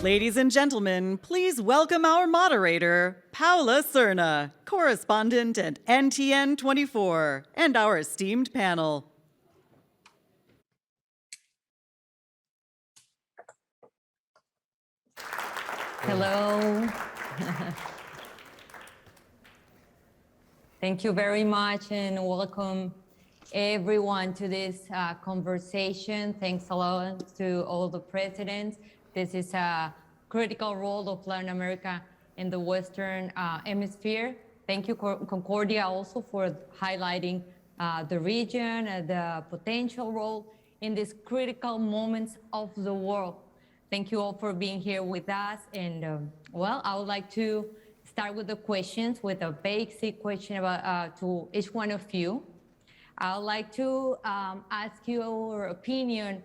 Ladies and gentlemen, please welcome our moderator, Paola Serna, correspondent at NTN 24, and our esteemed panel. Hello. Thank you very much and welcome everyone to this conversation. Thanks a lot to all the presidents. This is a critical role of Latin America in the Western Hemisphere. Thank you, Concordia, also for highlighting the region, the potential role in these critical moments of the world. Thank you all for being here with us. And well, I would like to start with the questions, with a basic question about to each one of you. I would like to ask your opinion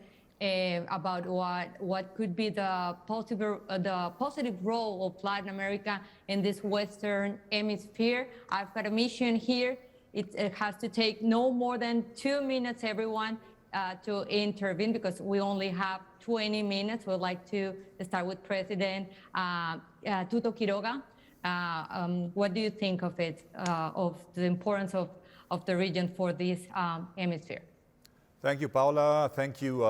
about what could be the positive role of Latin America in this Western Hemisphere. I've got a mission here. It has to take no more than 2 minutes, everyone, to intervene, because we only have 20 minutes. We'd like to start with President Tuto Quiroga. What do you think of it, of the importance of the region for this hemisphere? Thank you, Paola. Thank you,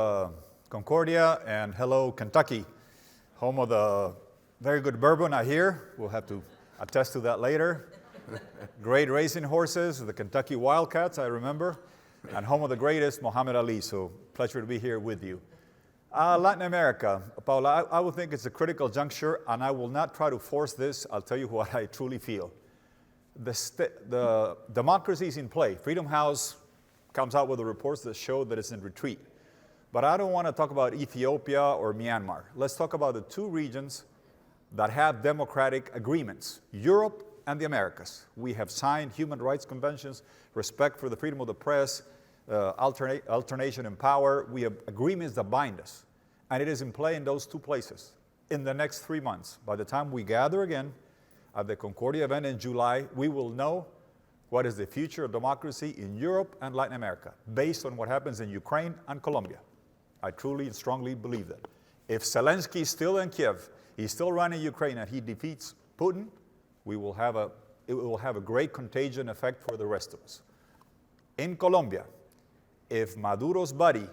Concordia, and hello, Kentucky, home of the very good bourbon, I hear. We'll have to attest to that later. Great racing horses, the Kentucky Wildcats, I remember, and home of the greatest, Muhammad Ali. So pleasure to be here with you. Latin America, Paola, I would think it's a critical juncture, and I will not try to force this. I'll tell you what I truly feel. The democracy is in play. Freedom House comes out with the reports that show that it's in retreat. But I don't want to talk about Ethiopia or Myanmar. Let's talk about the two regions that have democratic agreements, Europe and the Americas. We have signed human rights conventions, respect for the freedom of the press, alternation in power. We have agreements that bind us. And it is in play in those two places. In the next 3 months, by the time we gather again at the Concordia event in July, we will know what is the future of democracy in Europe and Latin America, based on what happens in Ukraine and Colombia. I truly and strongly believe that. If Zelensky is still in Kiev, he's still running Ukraine, and he defeats Putin, it will have a great contagion effect for the rest of us. In Colombia, if Maduro's buddy,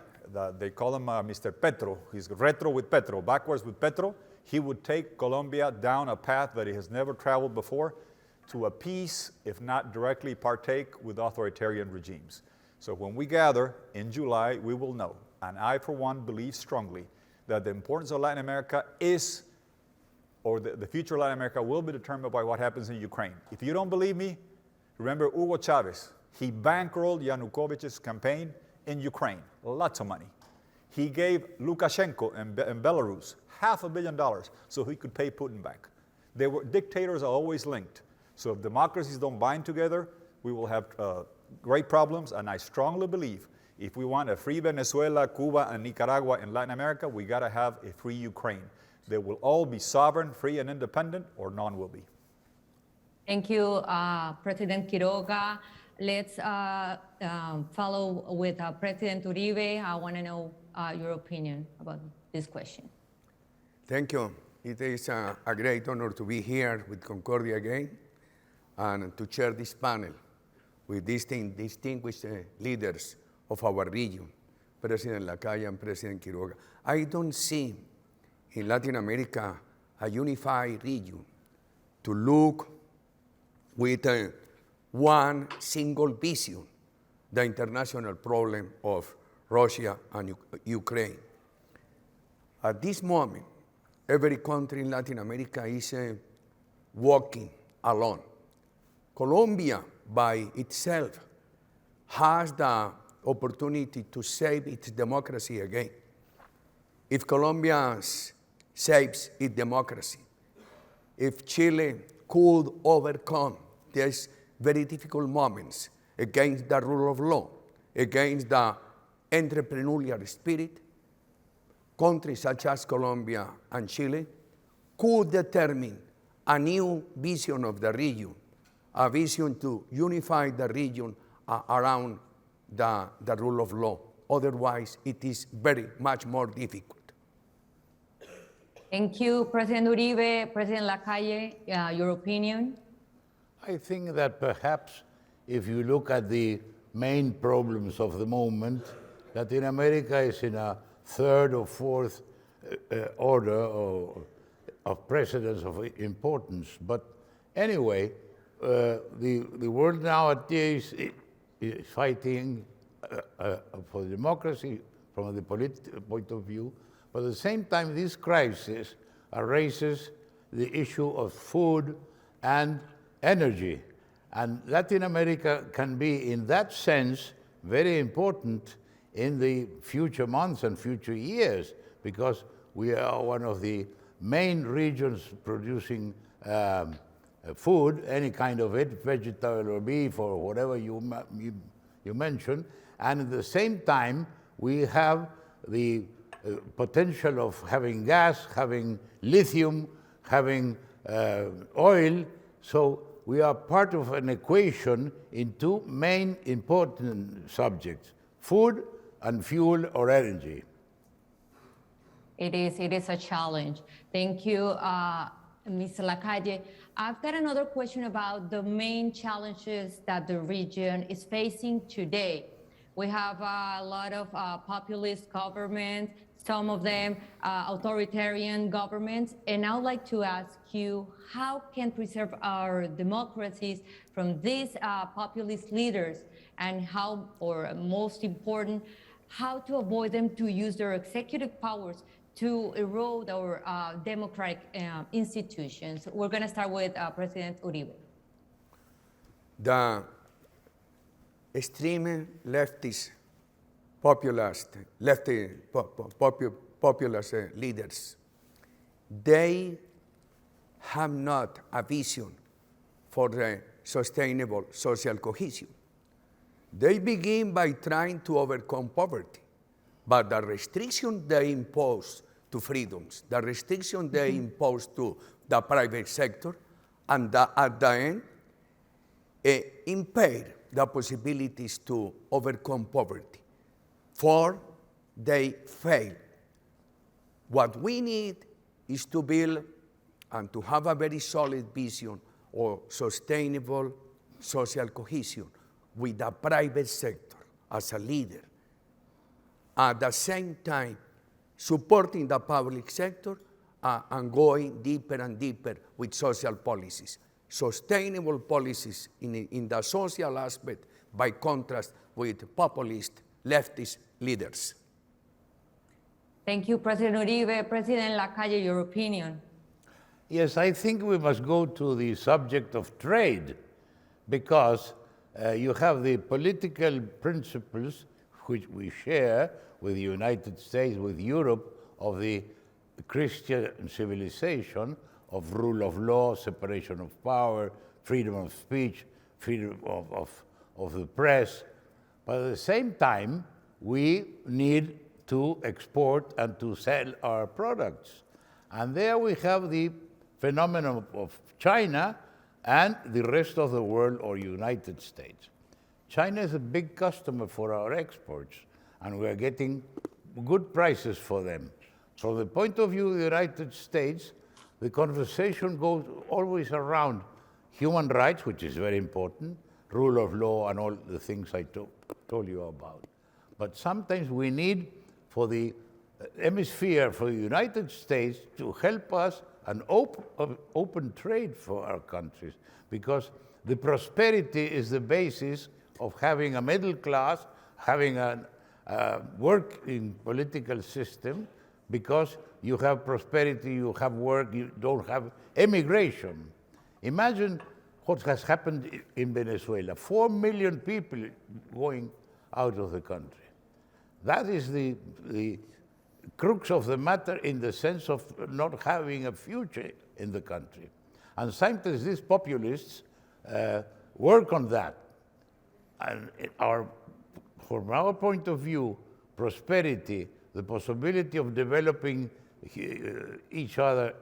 they call him Mr. Petro, he's retro with Petro, backwards with Petro, he would take Colombia down a path that he has never traveled before to a peace, if not directly partake with authoritarian regimes. So when we gather in July, we will know. And I, for one, believe strongly that the importance of Latin America is, or the future of Latin America will be determined by what happens in Ukraine. If you don't believe me, remember Hugo Chavez. He bankrolled Yanukovych's campaign in Ukraine, lots of money. He gave Lukashenko in Belarus $500 million so he could pay Putin back. Dictators are always linked. So if democracies don't bind together, we will have great problems, and I strongly believe if we want a free Venezuela, Cuba, and Nicaragua in Latin America, we gotta have a free Ukraine. They will all be sovereign, free, and independent, or none will be. Thank you, President Quiroga. Let's follow with President Uribe. I want to know your opinion about this question. Thank you. It is a great honor to be here with Concordia again and to chair this panel with these distinguished leaders of our region, President Lacalle and President Quiroga. I don't see in Latin America a unified region to look with one single vision, the international problem of Russia and Ukraine. At this moment, every country in Latin America is walking alone. Colombia, by itself, has the opportunity to save its democracy again. If Colombia saves its democracy, if Chile could overcome these very difficult moments against the rule of law, against the entrepreneurial spirit, countries such as Colombia and Chile could determine a new vision of the region, a vision to unify the region around the rule of law. Otherwise, it is very much more difficult. Thank you, President Uribe, President Lacalle, your opinion. I think that perhaps if you look at the main problems of the moment, Latin America is in a third or fourth order of precedence of importance. But anyway, the world nowadays is fighting for democracy from the political point of view, but at the same time this crisis raises the issue of food and energy. And Latin America can be, in that sense, very important in the future months and future years, because we are one of the main regions producing food, any kind of it, vegetable or beef or whatever you mentioned. And at the same time, we have the potential of having gas, having lithium, having oil. So we are part of an equation in two main important subjects, food and fuel or energy. It is a challenge. Thank you, Mr. Lacalle. I've got another question about the main challenges that the region is facing today. We have a lot of populist governments, some of them authoritarian governments, and I would like to ask you, how can preserve our democracies from these populist leaders, and how, or most important, how to avoid them to use their executive powers to erode our democratic institutions? We're going to start with President Uribe. The extreme leftist populist leaders, they have not a vision for the sustainable social cohesion. They begin by trying to overcome poverty, but the restriction they impose to freedoms, the restriction they impose to the private sector, and at the end, impair the possibilities to overcome poverty. For they fail. What we need is to build and to have a very solid vision of sustainable social cohesion with the private sector as a leader. At the same time, supporting the public sector and going deeper and deeper with social policies. Sustainable policies in the social aspect, by contrast with populist leftist leaders. Thank you, President Uribe. President Lacalle, your opinion. Yes, I think we must go to the subject of trade, because you have the political principles which we share with the United States, with Europe, of the Christian civilization, of rule of law, separation of power, freedom of speech, freedom of the press. But at the same time, we need to export and to sell our products. And there we have the phenomenon of China and the rest of the world, or United States. China is a big customer for our exports, and we are getting good prices for them. From the point of view of the United States, the conversation goes always around human rights, which is very important, rule of law, and all the things I told you about. But sometimes we need, for the hemisphere, for the United States, to help us an open trade for our countries, because the prosperity is the basis of having a middle class, having a working political system, because you have prosperity, you have work, you don't have emigration. Imagine what has happened in Venezuela. 4 million people going out of the country. That is the crux of the matter, in the sense of not having a future in the country. And sometimes these populists work on that. And from our point of view, prosperity, the possibility of developing each other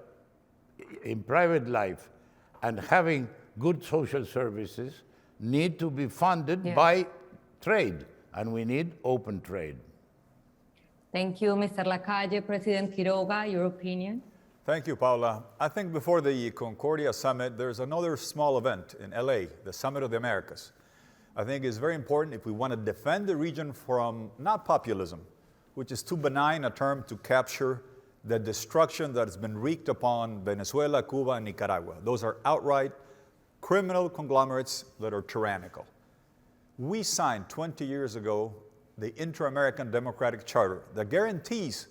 in private life and having good social services need to be funded by trade, and we need open trade. Thank you, Mr. Lacalle. President Quiroga, your opinion? Thank you, Paola. I think before the Concordia Summit, there's another small event in LA, the Summit of the Americas. I think it's very important if we want to defend the region from not populism, which is too benign a term to capture the destruction that has been wreaked upon Venezuela, Cuba, and Nicaragua. Those are outright criminal conglomerates that are tyrannical. We signed 20 years ago the Inter-American Democratic Charter that guarantees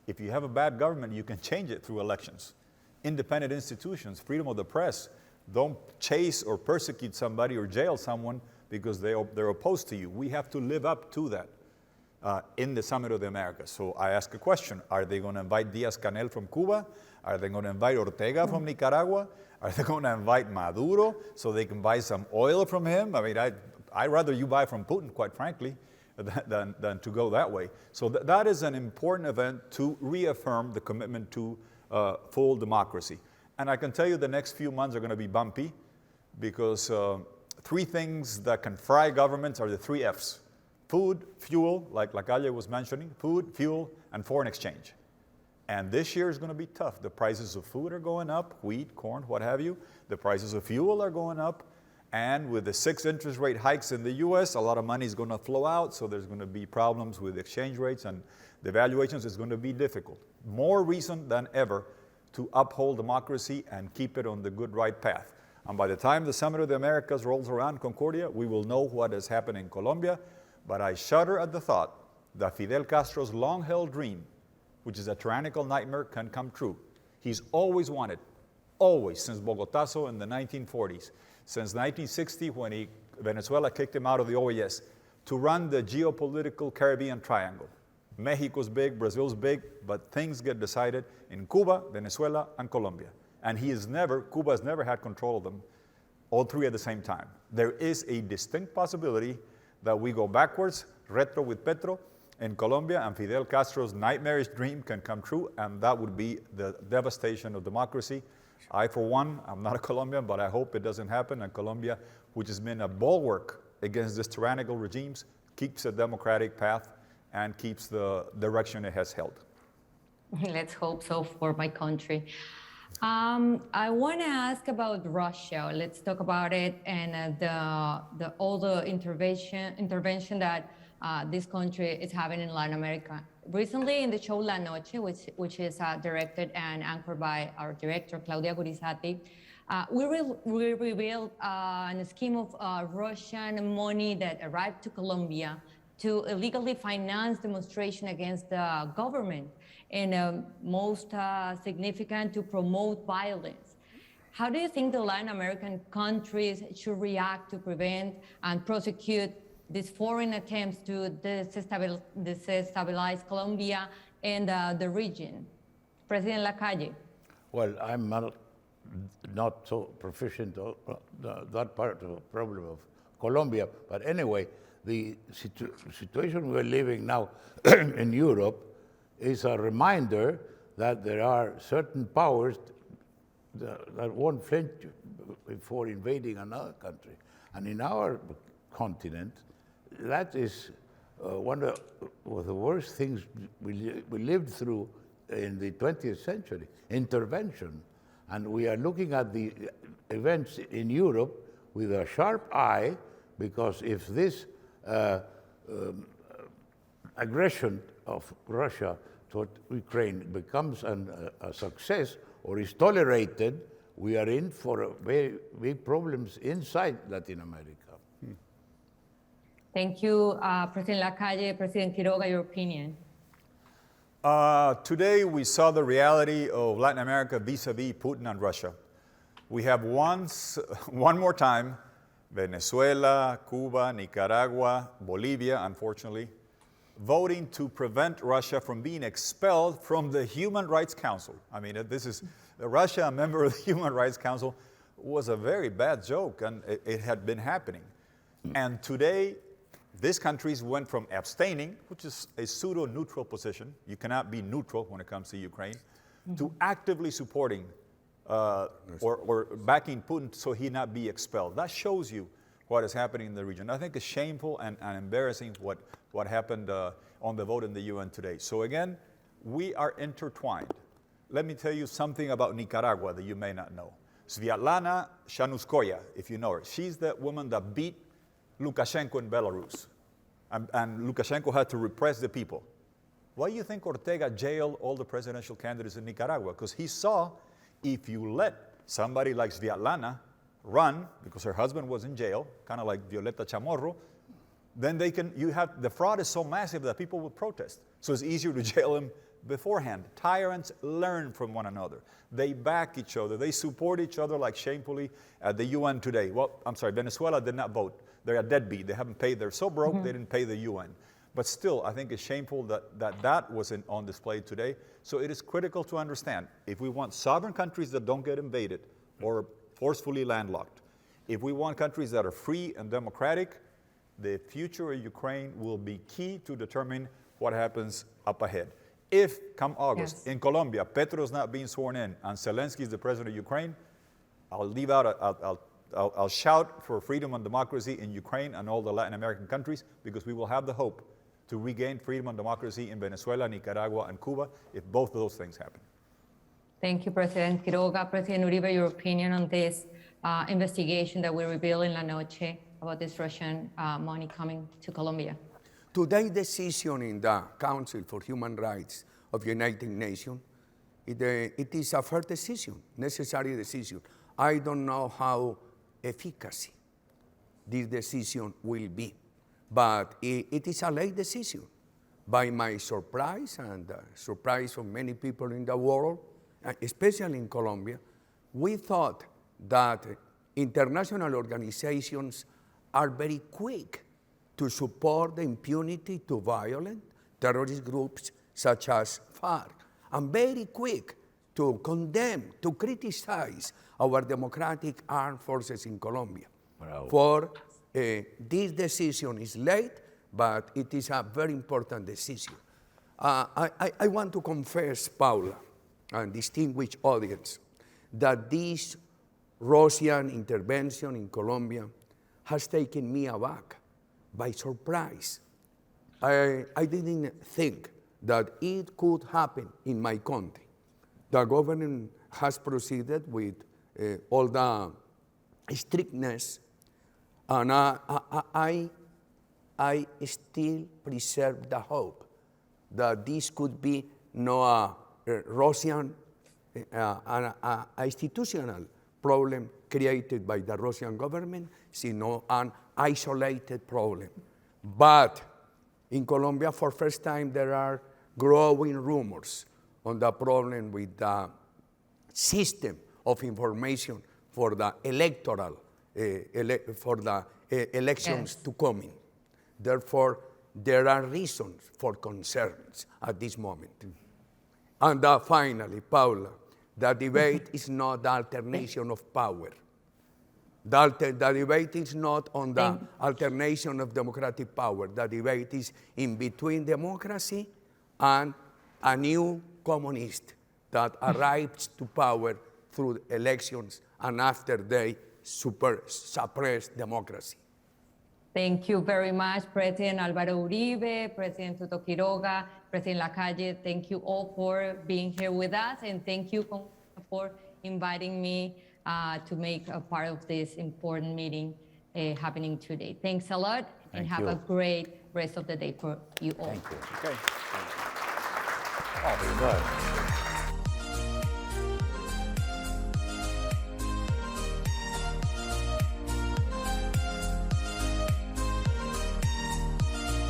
if you have a bad government, you can change it through elections. Independent institutions, freedom of the press, don't chase or persecute somebody or jail someone because they're opposed to you. We have to live up to that in the Summit of the Americas. So I ask a question, are they going to invite Díaz-Canel from Cuba? Are they going to invite Ortega from Nicaragua? Are they going to invite Maduro so they can buy some oil from him? I mean, I'd rather you buy from Putin, quite frankly, than to go that way. So that is an important event to reaffirm the commitment to full democracy. And I can tell you the next few months are going to be bumpy because three things that can fry governments are the three F's. Food, fuel, like Lacalle was mentioning, food, fuel, and foreign exchange. And this year is going to be tough. The prices of food are going up, wheat, corn, what have you. The prices of fuel are going up. And with the 6 interest rate hikes in the US, a lot of money is going to flow out, so there's going to be problems with exchange rates and the valuations. Is going to be difficult. More reason than ever to uphold democracy and keep it on the good right path. And by the time the Summit of the Americas rolls around, Concordia, we will know what has happened in Colombia. But I shudder at the thought that Fidel Castro's long-held dream, which is a tyrannical nightmare, can come true. He's always wanted, always, since Bogotazo in the 1940s, since 1960 when Venezuela kicked him out of the OAS, to run the geopolitical Caribbean triangle. Mexico's big, Brazil's big, but things get decided in Cuba, Venezuela, and Colombia. And Cuba has never had control of them, all three at the same time. There is a distinct possibility that we go backwards, retro with Petro, in Colombia, and Fidel Castro's nightmarish dream can come true, and that would be the devastation of democracy. I, for one, I'm not a Colombian, but I hope it doesn't happen, and Colombia, which has been a bulwark against these tyrannical regimes, keeps a democratic path and keeps the direction it has held. Let's hope so for my country. I want to ask about Russia. Let's talk about it and all the intervention that this country is having in Latin America. Recently, in the show La Noche, which is directed and anchored by our director Claudia Gurizati, we revealed a scheme of Russian money that arrived to Colombia to illegally finance demonstration against the government, and most significant, to promote violence. How do you think the Latin American countries should react to prevent and prosecute these foreign attempts to destabilize Colombia and the region? President Lacalle. Well, I'm not so proficient on that part of the problem of Colombia, but anyway, the situation we're living now in Europe is a reminder that there are certain powers that won't flinch before invading another country. And in our continent, that is one of the worst things we lived through in the 20th century, intervention. And we are looking at the events in Europe with a sharp eye, because if this aggression of Russia toward Ukraine becomes a success or is tolerated, we are in for very big problems inside Latin America. Thank you, President Lacalle. President Quiroga, your opinion. Today we saw the reality of Latin America vis-a-vis Putin and Russia. We have one more time Venezuela, Cuba, Nicaragua, Bolivia, unfortunately, voting to prevent Russia from being expelled from the Human Rights Council. I mean, Russia, a member of the Human Rights Council, was a very bad joke, and it had been happening. And today, these countries went from abstaining, which is a pseudo-neutral position, you cannot be neutral when it comes to Ukraine, to actively supporting or backing Putin so he not be expelled. That shows you what is happening in the region. I think it's shameful and embarrassing what happened on the vote in the UN today. So again, we are intertwined. let me tell you something about Nicaragua that you may not know. Sviatlana Shanuskoya, if you know her, she's the woman that beat Lukashenko in Belarus. And Lukashenko had to repress the people. Why do you think Ortega jailed all the presidential candidates in Nicaragua? Because he saw if you let somebody like Sviatlana run, because her husband was in jail, kind of like Violeta Chamorro, then the fraud is so massive that people will protest. So it's easier to jail him beforehand. Tyrants learn from one another. They back each other. They support each other like shamefully at the UN today. Well, I'm sorry, Venezuela did not vote. They're a deadbeat. They haven't paid. They're so broke, they didn't pay the UN. But still, I think it's shameful that was on display today. So it is critical to understand, if we want sovereign countries that don't get invaded or forcefully landlocked, if we want countries that are free and democratic, the future of Ukraine will be key to determine what happens up ahead. If, come August, in Colombia, Petro is not being sworn in and Zelensky is the president of Ukraine, I'll shout for freedom and democracy in Ukraine and all the Latin American countries, because we will have the hope to regain freedom and democracy in Venezuela, Nicaragua, and Cuba if both of those things happen. Thank you, President Quiroga. President Uribe, your opinion on this investigation that we revealed in La Noche about this Russian money coming to Colombia? Today's decision in the Council for Human Rights of the United Nations, it is a fair decision, necessary decision. I don't know how efficacy this decision will be, but it is a late decision. By my surprise and surprise of many people in the world, especially in Colombia, we thought that international organizations are very quick to support the impunity to violent terrorist groups such as FARC, and very quick to condemn, to criticize our democratic armed forces in Colombia. Bravo. For this decision is late, but it is a very important decision. I want to confess, Paola, and distinguished audience, that this Russian intervention in Colombia has taken me aback, by surprise. I didn't think that it could happen in my country. The government has proceeded with all the strictness, and I still preserve the hope that this could be not a Russian, an institutional problem created by the Russian government, sino an isolated problem. But in Colombia, for first time, there are growing rumors on the problem with the system of information for the electoral, elections to come in. Therefore, there are reasons for concerns at this moment. And finally, Paola, the debate is not the alternation of power. The debate is not on the alternation of democratic power. The debate is in between democracy and a new communist that arrives to power through elections and after they suppress democracy. Thank you very much, President Álvaro Uribe, President Tuto Quiroga, President Lacalle. Thank you all for being here with us, and thank you for inviting me to make a part of this important meeting happening today. Thanks a lot, and have a great rest of the day for you all. Thank you. Okay. Oh, good.